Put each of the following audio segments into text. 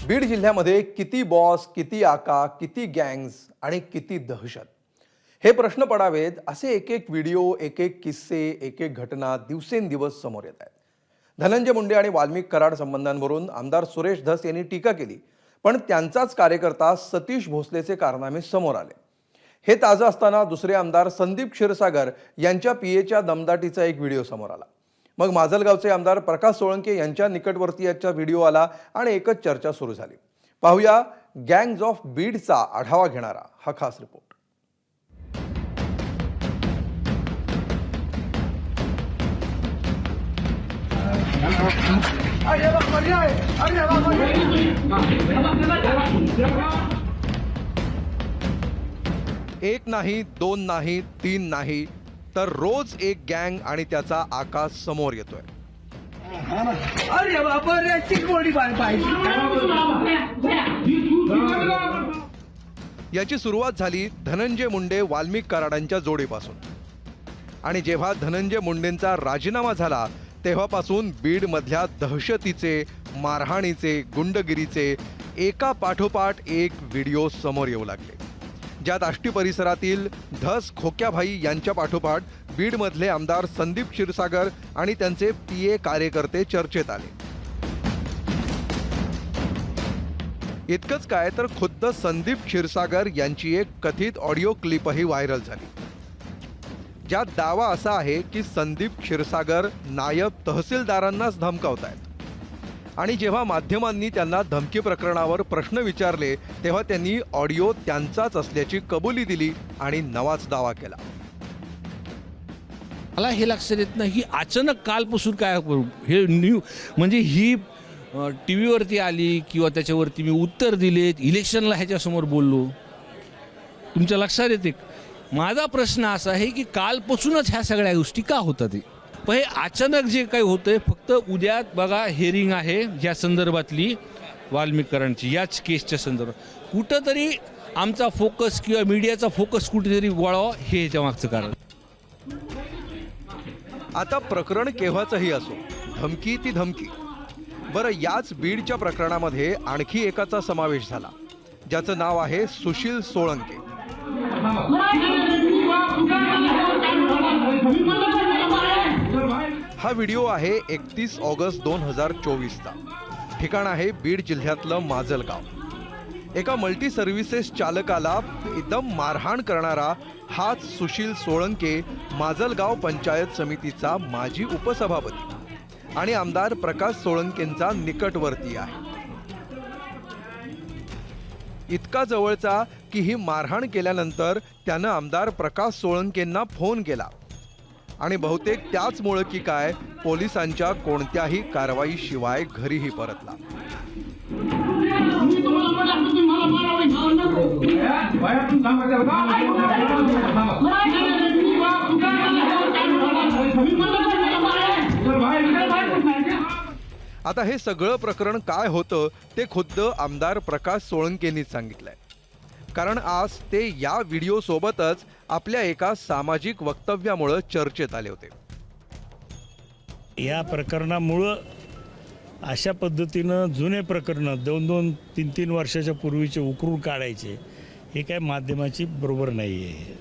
बीड जिल्ह्यामध्ये किती बॉस, किती आका, किती गँग्स आणि किती दहशत, हे प्रश्न पडावेत असे एक एक व्हिडिओ, एक एक किस्से, एक एक घटना दिवसेंदिवस समोर येत आहेत. धनंजय मुंडे आणि वाल्मिक कराड संबंधांवरून आमदार सुरेश धस यांनी टीका केली, पण त्यांचाच कार्यकर्ता सतीश भोसलेचे कारनामे समोर आले. हे ताजं असताना दुसरे आमदार संदीप क्षीरसागर यांच्या पीएच्या दमदाटीचा एक व्हिडिओ समोर आला. मग माजलगावचे आमदार प्रकाश सोळंके यांच्या निकटवर्तीयाचा व्हिडिओ आला आणि एकच चर्चा सुरू झाली. पाहूया गँग्स ऑफ बीडचा आढावा घेणारा हा खास रिपोर्ट. एक नाही, दोन नाही, तीन नाही, तर रोज एक गँग आणि त्याचा आकाश समोर येतोय. याची सुरुवात झाली धनंजय मुंडे वाल्मिक कराडांच्या जोडीपासून. आणि जेव्हा धनंजय मुंडेंचा राजीनामा झाला तेव्हापासून बीडमधल्या दहशतीचे, मारहाणीचे, गुंडगिरीचे एका पाठोपाठ एक व्हिडिओ समोर येऊ लागले, ज्यात आष्टी परिसरातील धस खोक्याभाई यांच्या पाठोपाठ बीडमधले आमदार संदीप क्षीरसागर आणि त्यांचे पीए कार्यकर्ते चर्चेत आले. इतकंच काय, तर खुद्द संदीप क्षीरसागर यांची एक कथित ऑडिओ क्लिपही व्हायरल झाली, ज्यात दावा असा आहे की संदीप क्षीरसागर नायब तहसीलदारांनाच धमकावतायत. आणि जेव्हा माध्यमांनी त्यांना धमकी प्रकरणावर प्रश्न विचारले तेव्हा त्यांनी ऑडिओ त्यांचाच असल्याची कबुली दिली आणि नवाच दावा केला. मला हे लक्षात येत नाही की अचानक कालपासून काय हे न्यू म्हणजे ही टी व्हीवरती आली किंवा त्याच्यावरती मी उत्तर दिले, इलेक्शनला ह्याच्यासमोर बोललो, तुमच्या लक्षात येते. माझा प्रश्न असा आहे की कालपासूनच ह्या सगळ्या गोष्टी का होतात. पण हे अचानक जे काही होतंय, फक्त उद्या बघा हेरिंग आहे या संदर्भातली वाल्मिकरांची, याच केसच्या संदर्भात. कुठंतरी आमचा फोकस किंवा मीडियाचा फोकस कुठेतरी वळावा, हे ह्याच्या मागचं कारण. आता प्रकरण केव्हाचंही असो, धमकी ती धमकी. बरं, याच बीडच्या प्रकरणामध्ये आणखी एकाचा समावेश झाला, ज्याचं नाव आहे सुशील सोळंके. हा व्हिडिओ आहे 31 ऑगस्ट 2024चा. ठिकाण आहे बीड जिल्ह्यातलं माजलगाव. एका मल्टी सर्व्हिसेस चालकाला एकदम मारहाण करणारा हाच सुशील सोळंके माजलगाव पंचायत समितीचा माजी उपसभापती आणि आमदार प्रकाश सोळंकेंचा निकटवर्ती आहे. इतका जवळचा की ही मारहाण केल्यानंतर त्यानं आमदार प्रकाश सोळंकेंना फोन केला आणि बहुतेक त्याचमुळे की काय पोलिसांच्या कोणत्याही कारवाईशिवाय घरीही परतला. आता हे सगळं प्रकरण काय होतं ते खुद्द आमदार प्रकाश सोळंकेंनी सांगितलंय, कारण आज ते या व्हिडिओ सोबतच आपल्या एका सामाजिक वक्तव्यामुळे चर्चेत आले होते. या प्रकरणामुळं अशा पद्धतीनं जुने प्रकरणं 2-2, 3-3 वर्षाच्या पूर्वीचे उकरून काढायचे, हे काय माध्यमाची बरोबर नाही आहे.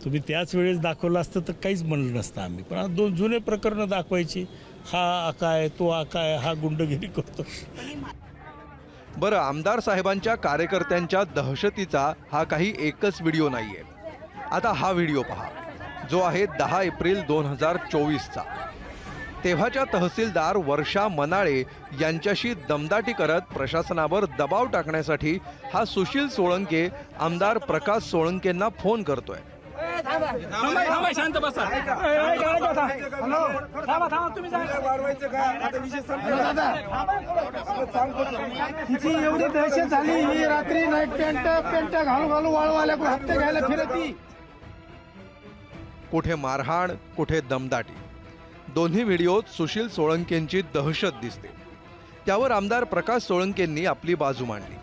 तुम्ही त्याच वेळेस दाखवलं असतं तर काहीच म्हणलं नसतं आम्ही. पण आता 2 जुने प्रकरणं दाखवायची, हा काय तो काय, हा गुंडगिरी करतो. बरं, आमदार साहेबांच्या कार्यकर्त्यांच्या दहशतीचा हा काही एकच व्हिडिओ नाहीये. आता हा व्हिडिओ पहा, जो आहे 10 एप्रिल 2024चा. तेव्हाच्या तहसीलदार वर्षा मनाळे यांच्याशी दमदाटी करत प्रशासनावर दबाव टाकण्यासाठी हा सुशील सोळंके आमदार प्रकाश सोळंकेंना फोन करतोय. एवढी दहशत झाली, ही रात्री नाईट पेंट घालू वाळवाल्याकडून हप्ते घ्यायला फिरती. कुठे मारहाण, कुठे दमदाटी. दोन्ही व्हिडिओत सुशील सोळंकेंची दहशत दिसते. त्यावर आमदार प्रकाश सोळंकेंनी आपली बाजू मांडली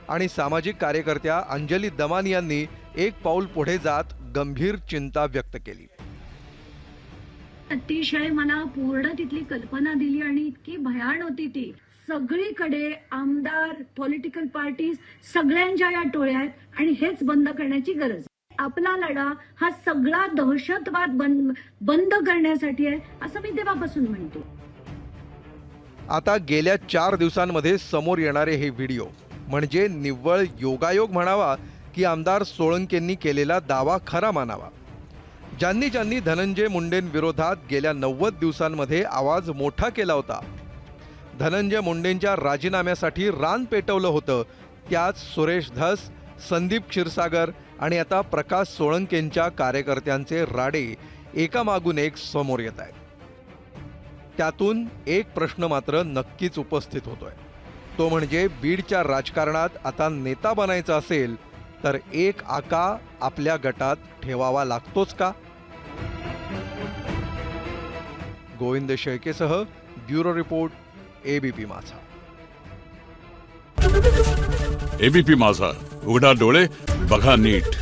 आणि सामाजिक कार्यकर्त्या अंजली दमान यांनी एक पाऊल पुढे जात गंभीर चिंता व्यक्त केली. अतिशय मला पूर्ण तिथली कल्पना दिली आणि इतकी भयान होती ती. सगळीकडे आमदार, पॉलिटिकल पार्टीज सगळ्यांच्या या टोळ्या आहेत आणि हेच बंद करण्याची गरज आहे. आपला लढा हा सगळा दहशतवाद बंद करण्यासाठी आहे असं मी तेव्हापासून म्हणतो. आता गेल्या 4 दिवसांमध्ये समोर येणारे हे व्हिडिओ म्हणजे निव्वळ योगायोग म्हणावा की आमदार सोळंकेंनी केलेला दावा खरा मानावा. ज्यांनी धनंजय मुंडेंविरोधात गेल्या 90 दिवसांमध्ये आवाज मोठा केला होता, धनंजय मुंडेंच्या राजीनाम्यासाठी रान पेटवलं होतं, त्यात सुरेश धस, संदीप क्षीरसागर आणि आता प्रकाश सोळंकेंच्या कार्यकर्त्यांचे राडे एकामागून एक समोर येत आहेत. त्यातून एक प्रश्न मात्र नक्कीच उपस्थित होतोय, तो म्हणजे बीडच्या राजकारणात आता नेता बनायचा असेल तर एक आका आपल्या गटात ठेवावा लागतोच का? गोविंद शेळकेसह ब्युरो रिपोर्ट, एबीपी माझा. एबीपी माझा, उघडा डोळे बघा नीट.